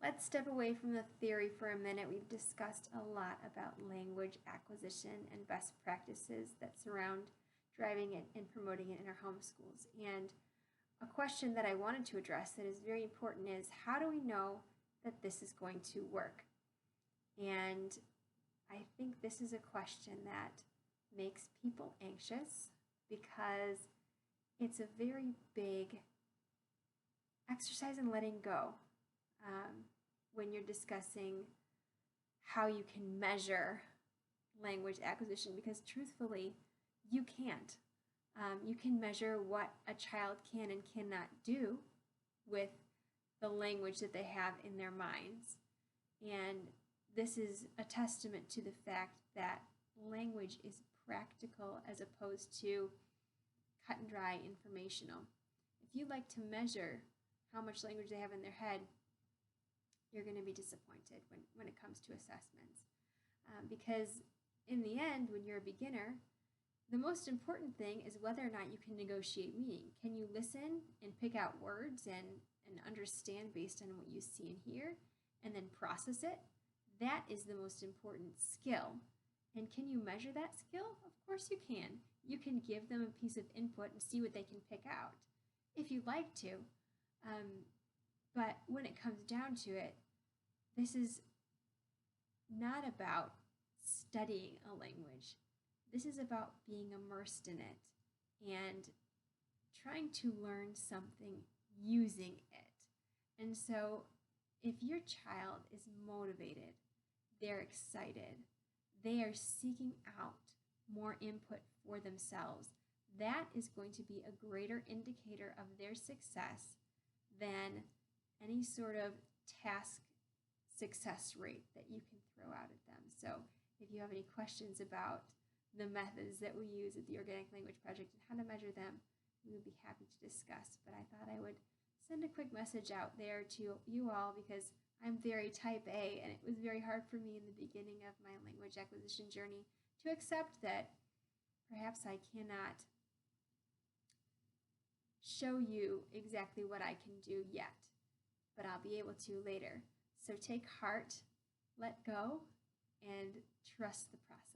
Let's step away from the theory for a minute. We've discussed a lot about language acquisition and best practices that surround driving it and promoting it in our home schools. And a question that I wanted to address that is very important is, how do we know that this is going to work? And I think this is a question that makes people anxious because it's a very big exercise in letting go. When you're discussing how you can measure language acquisition, because truthfully, you can't. You can measure what a child can and cannot do with the language that they have in their minds. And this is a testament to the fact that language is practical as opposed to cut and dry informational. If you like to measure how much language they have in their head, you're going to be disappointed when it comes to assessments. Because in the end, when you're a beginner, the most important thing is whether or not you can negotiate meaning. Can you listen and pick out words and understand based on what you see and hear, and then process it? That is the most important skill. And can you measure that skill? Of course you can. You can give them a piece of input and see what they can pick out, if you'd like to. But when it comes down to it, this is not about studying a language. This is about being immersed in it and trying to learn something using it. And so if your child is motivated, they're excited, they are seeking out more input for themselves, that is going to be a greater indicator of their success than any sort of task success rate that you can throw out at them. So if you have any questions about the methods that we use at the Organic Language Project and how to measure them, we would be happy to discuss. But I thought I would send a quick message out there to you all because I'm very type A, and it was very hard for me in the beginning of my language acquisition journey to accept that perhaps I cannot show you exactly what I can do yet, but I'll be able to later. So take heart, let go, and trust the process.